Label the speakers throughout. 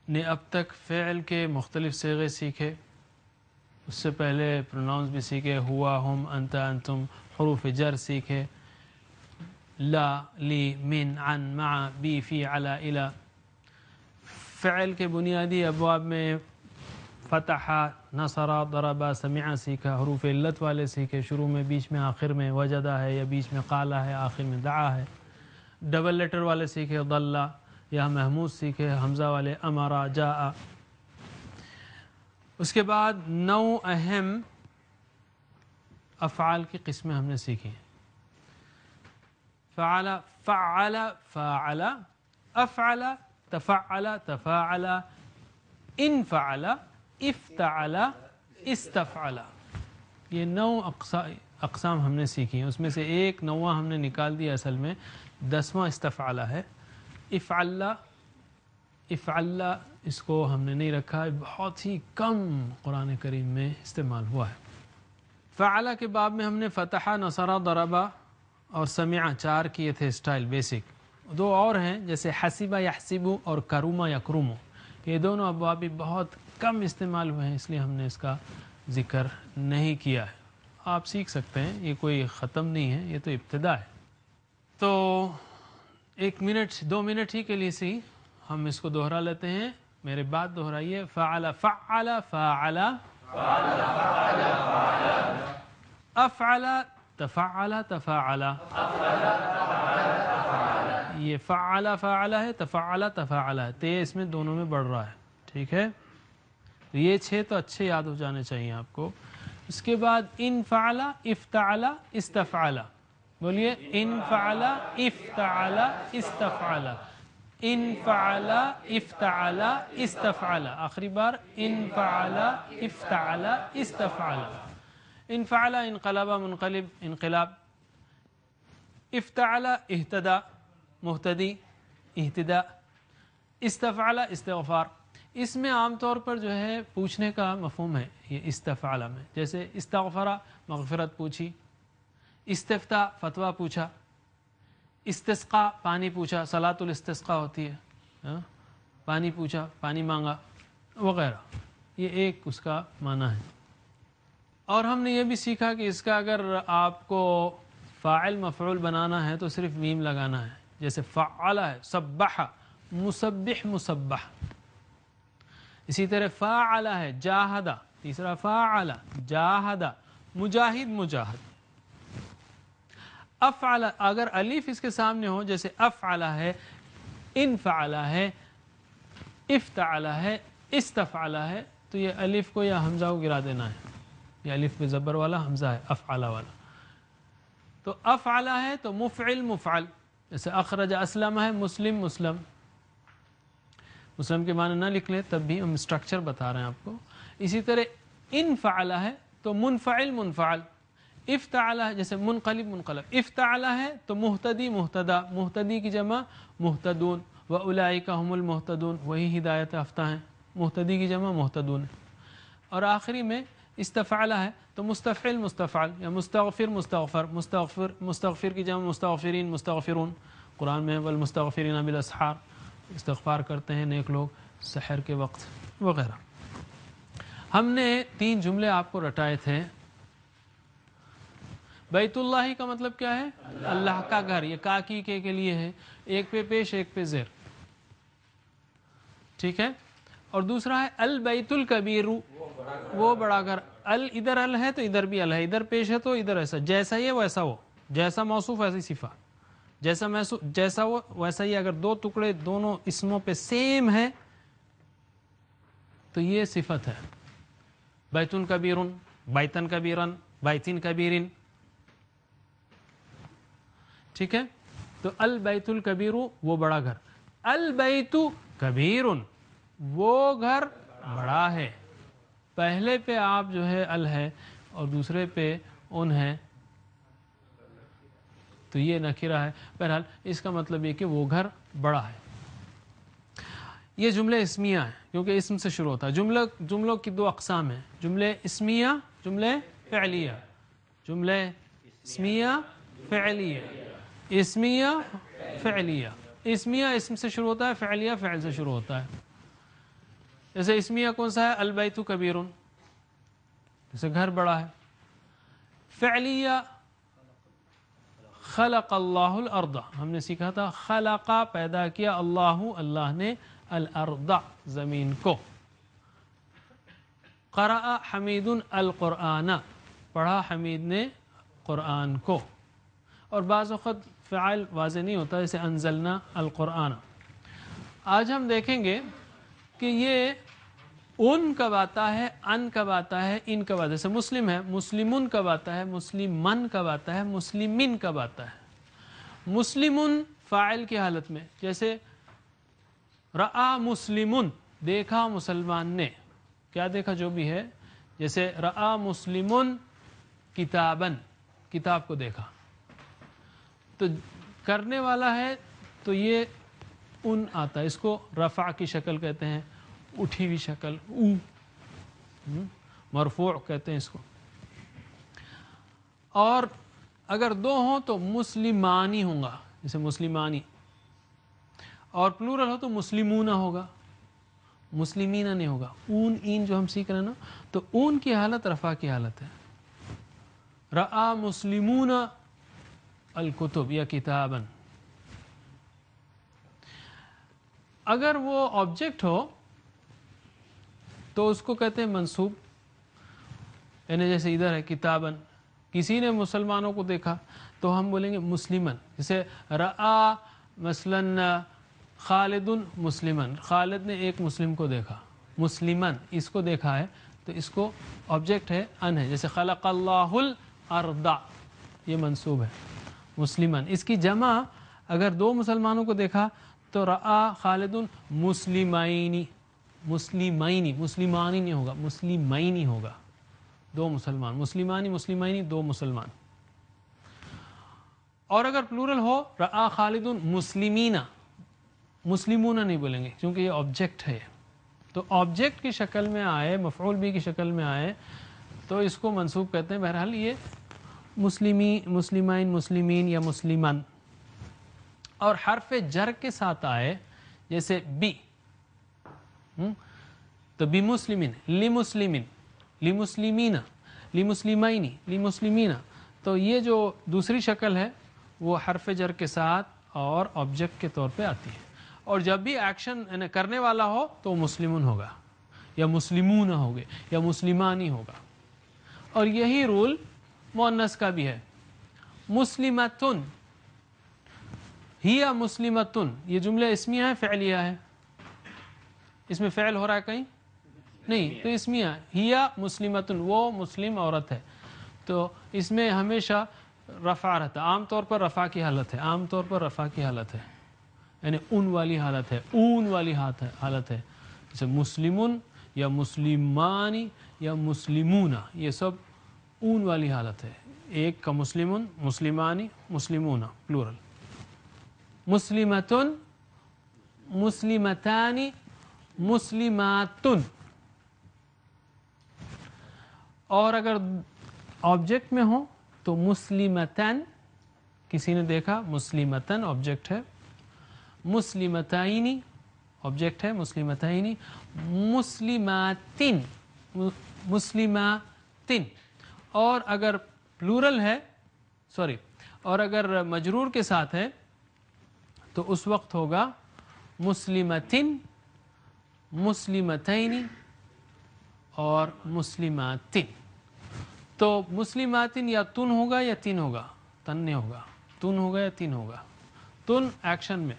Speaker 1: نے اب تک فعل کے مختلف صیغے سیکھے، اس سے پہلے پروناؤنس بھی سیکھے، ہوا، ہم، انت، انتم، حروف جر سیکھے، لا، لی، من، عن، مع، بی، فی، علی، الی۔ فعل کے بنیادی ابواب میں فتح، نصر، ضرب، سمع سیکھا، حروف علت والے سیکھے، شروع میں، بیچ میں، آخر میں، وجدہ ہے یا بیچ میں قالا ہے، آخر میں دعا ہے۔ ڈبل لیٹر والے سیکھے، ضل یا محمود سیکھے، حمزہ والے امرا، جاء۔ اس کے بعد 9 اہم افعال کی قسمیں ہم نے سیکھی ہیں۔ فعل، فعل، فاعل، افعل، تفعل، تفاعل، انفعل، افتعل، استفعل۔ یہ 9 اقسام ہم نے سیکھی ہیں، اس میں سے ایک 9واں ہم نے نکال دیا، اصل میں 10واں استفعل ہے۔ افعل، افعل اس کو ہم نے نہیں رکھا، بہت ہی کم قرآن کریم میں استعمال ہوا ہے۔ فعل کے باب میں ہم نے فتح، نصر، ضرب اور سمع 4 کیے تھے اسٹائل بیسک۔ 2 اور ہیں جیسے حسب، یحسب اور کرم، یکرم، یہ دونوں ابواب بھی بہت کم استعمال ہوئے ہیں، اس لیے ہم نے اس کا ذکر نہیں کیا ہے۔ آپ سیکھ سکتے ہیں، یہ کوئی ختم نہیں ہے، یہ تو ابتدا ہے۔ تو 1 منٹ 2 منٹ ہی کے لیے سی ہم اس کو دوہرا لیتے ہیں، میرے بعد دہرائیے۔ فعل، فعل، فاعل، افعل، تفعل، تفاعل۔ یہ فعل فاعل ہے، تفعل تفاعل ہے، تے اس میں دونوں میں بڑھ رہا ہے، ٹھیک ہے؟ تو یہ 6 تو اچھے یاد ہو جانے چاہیے آپ کو۔ اس کے بعد انفعل، افتعل، استفعل۔ بولیے، انفعل، افتعل، استفعل، انفعل، افتعل، استفعل۔ آخری بار، انفعل، افتعل، استفعل۔ انفعل انقلب، منقلب، انقلاب۔ افتعل اہتدى، مہتدی، اہتداء۔ استفعل استغفار۔ اس میں عام طور پر جو ہے پوچھنے کا مفہوم ہے یہ استفعل میں، جیسے استغفر مغفرت پوچھی، استفتاء فتویٰ پوچھا، استسقاء پانی پوچھا، صلاۃ الاستسقاء ہوتی ہے، پانی پوچھا، پانی مانگا وغیرہ، یہ ایک اس کا معنی ہے۔ اور ہم نے یہ بھی سیکھا کہ اس کا اگر آپ کو فاعل مفعول بنانا ہے تو صرف میم لگانا ہے، جیسے فعل ہے، سبح، مسبح، مسبح۔ اسی طرح فاعل ہے، جاہد، تیسرا فاعل، جاہد، مجاہد، مجاہد۔ افعل اگر الف اس کے سامنے ہو، جیسے افعل ہے، انفعل ہے، افتعل ہے، استفعل ہے، تو یہ الف کو یا حمزہ کو گرا دینا ہے، یہ الف بے زبر والا حمزہ ہے، افعل والا۔ تو افعل ہے تو مفعل، مفعل، جیسے اخرج اسلم ہے، مسلم، مسلم۔ مسلم کے معنی نہ لکھ لیں تب بھی ہم اسٹرکچر بتا رہے ہیں آپ کو۔ اسی طرح انفعل ہے تو منفعل، منفعل۔ افتعل ہے جیسے منقلب، منقلب۔ افتعل ہے تو مہتدی، مہتدا، مہتدی کی جمع مہتدون، وَأُولَئِكَ هُمُ الْمُهْتَدُونَ، وہی ہدایت یافتہ ہیں، مہتدی کی جمع مہتدون۔ اور آخری میں استفعل ہے تو مستفعل، مستفعل، یا مستغفر، مستغفر، مستغفر، مستغفر کی جمع مستغفرین، مستغفرون۔ قرآن میں والمستغفرین بالاسحار، استغفار کرتے ہیں نیک لوگ سحر کے وقت وغیرہ۔ ہم نے 3 جملے آپ کو رٹائے تھے۔ بیت اللہ کا مطلب کیا ہے؟ اللہ کا گھر، یہ کاکی کے لیے ہے، ایک پہ پیش ایک پہ زیر، ٹھیک ہے؟ اور دوسرا ہے البیت الکبیر، وہ بڑا گھر۔ ادھر ال ہے تو ادھر بھی ال ہے، ادھر پیش ہے تو ادھر ایسا، جیسا یہ ویسا وہ، جیسا موصوف ویسی صفہ، جیسا وہ ویسا ہی۔ اگر 2 ٹکڑے دونوں اسموں پہ سیم ہے تو یہ صفت ہے۔ بیتن کبیرن، بیتن کبیرن، بیتن کبیرن، ٹھیک ہے؟ تو البیت الکبیر وہ بڑا گھر، البیت کبیرن وہ گھر بڑا ہے۔ پہلے پہ آپ جو ہے ال ہے اور دوسرے پہ ان ہے تو یہ نکرہ ہے۔ بہرحال اس کا مطلب یہ کہ وہ گھر بڑا ہے۔ یہ جملے اسمیہ ہیں کیونکہ اسم سے شروع ہوتا ہے۔ جملوں کی 2 اقسام ہیں، جملے اسمیہ، جملے فعلیہ۔ جملے اسمیہ، فعلیہ، اسمیہ، فعلیہ۔ اسمیہ اسم سے شروع ہوتا ہے، فعلیہ فعل سے شروع ہوتا ہے۔ جیسے اسمیہ کون سا ہے؟ البیت کبیرن، جیسے گھر بڑا ہے. فعلیہ خلق اللہ الارض، ہم نے سیکھا تھا خلق پیدا کیا، اللہ نے الارض زمین کو. قرأ حمید القرآن، پڑھا حمید نے قرآن کو. اور بعض وقت فعل واضح نہیں ہوتا، جیسے انزلنا القرآن. آج ہم دیکھیں گے کہ یہ ان کب آتا ہے، ان کب آتا ہے، ان کب آتا ہے. جیسے مسلم ہے، مسلمن کب آتا ہے، مسلمن کب آتا ہے، مسلمین کب آتا ہے. مسلمن فاعل کی حالت میں، جیسے رأى مسلمن، دیکھا مسلمان نے، کیا دیکھا جو بھی ہے. جیسے رأى مسلمن کتابن، کتاب کو دیکھا. تو کرنے والا ہے تو یہ ان آتا ہے، اس کو رفع کی شکل کہتے ہیں، اٹھی ہوئی شکل، مرفوع کہتے ہیں اس کو. اور اگر دو ہوں تو مسلمانی ہوں گا، جیسے مسلمانی. اور پلورل ہو تو مسلمون ہوگا، مسلمین نہیں ہوگا. اون این جو ہم سیکھ رہے ہیں نا، تو اون کی حالت رفع کی حالت ہے. رأى مسلمون الکتب یا کتابن. اگر وہ آبجیکٹ ہو تو اس کو کہتے ہیں منصوب، یعنی جیسے ادھر ہے کتابن، کسی نے مسلمانوں کو دیکھا تو ہم بولیں گے مسلمن. جیسے رأى مثلا خالد مسلمن، خالد نے ایک مسلم کو دیکھا، مسلمن اس کو دیکھا ہے تو اس کو آبجیکٹ ہے ان ہے. جیسے خلق اللہ الارض، یہ منصوب ہے مسلمن. اس کی جمع اگر دو مسلمانوں کو دیکھا تو رأى خالد مسلمین، مسلمین، مسلمانی نہیں ہوگا، مسلمین ہوگا، دو مسلمان، مسلمانی مسلمین دو مسلمان. اور اگر پلورل ہو رأى خالد مسلمین، مسلمون نہیں بولیں گے کیونکہ یہ آبجیکٹ ہے. تو آبجیکٹ کی شکل میں آئے، مفعول بھی کی شکل میں آئے تو اس کو منصوب کہتے ہیں. بہرحال یہ مسلمی، مسلمین، مسلمین یا مسلمان. اور حرف جر کے ساتھ آئے جیسے بی، تو بی مسلمین، لمسلمین، لمسلمین، لمسلمین، لمسلمین. تو یہ جو دوسری شکل ہے وہ حرف جر کے ساتھ اور آبجیکٹ کے طور پہ آتی ہے. اور جب بھی ایکشن کرنے والا ہو تو مسلمون ہوگا یا مسلمون ہوگے یا مسلمانی ہوگا. اور یہی رول مؤنث کا بھی ہے. مسلمتن، ہی مسلمتن، یہ جملہ اسمیہ ہے فعلیہ ہے؟ اس میں فعل ہو رہا ہے کہیں نہیں، تو اسمیہ. ہی مسلمتن، وہ مسلم عورت ہے. تو اس میں ہمیشہ رفع رہتا، عام طور پر رفع کی حالت ہے، عام طور پر رفع کی حالت ہے، یعنی ان والی حالت ہے، اون والی حالت ہے. جیسے مسلمن یا مسلمانی یا مسلمون، یہ سب اون والی حالت ہے. ایک کا مسلمن، مسلمانی، مسلمون پلورل. مسلمتن، مسلمتانی، مسلماتن. اور اگر آبجیکٹ میں ہو تو مسلمتن، کسی نے دیکھا، مسلمتن آبجیکٹ ہے. مسلمتائنی آبجیکٹ ہے، مسلمتائنی. مسلماتن، مسلماتن. اور اگر پلورل ہے، اور اگر مجرور کے ساتھ ہے تو اس وقت ہوگا مسلمتن، مسلمتین اور مسلماتن. تو مسلماتن یا تن ہوگا یا تین ہوگا، تن نہیں ہوگا، تن ہوگا یا تین ہوگا. تن ایکشن میں،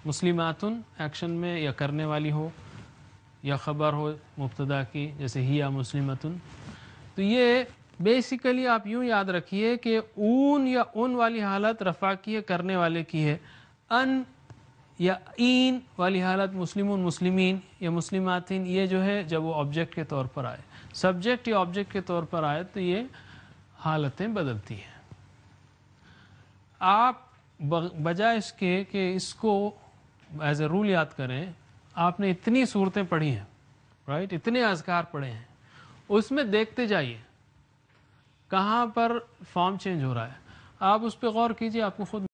Speaker 1: مسلماتن ایکشن میں یا کرنے والی ہو یا خبر ہو مبتدا کی، جیسے ہی یا مسلمتن. تو یہ بیسیکلی آپ یوں یاد رکھیے کہ اون یا ان والی حالت رفع کی ہے، کرنے والے کی ہے. ان یا این والی حالت مسلمون، مسلمین یا مسلماتین، یہ جو ہے جب وہ آبجیکٹ کے طور پر آئے، سبجیکٹ یا آبجیکٹ کے طور پر آئے تو یہ حالتیں بدلتی ہیں. آپ بجائے اس کے کہ اس کو ایز اے رول یاد کریں، آپ نے اتنی صورتیں پڑھی ہیں، رائٹ، اتنے اذکار پڑھے ہیں، اس میں دیکھتے جائیے کہاں پر فارم چینج ہو رہا ہے. آپ اس پہ غور کیجئے، آپ کو خود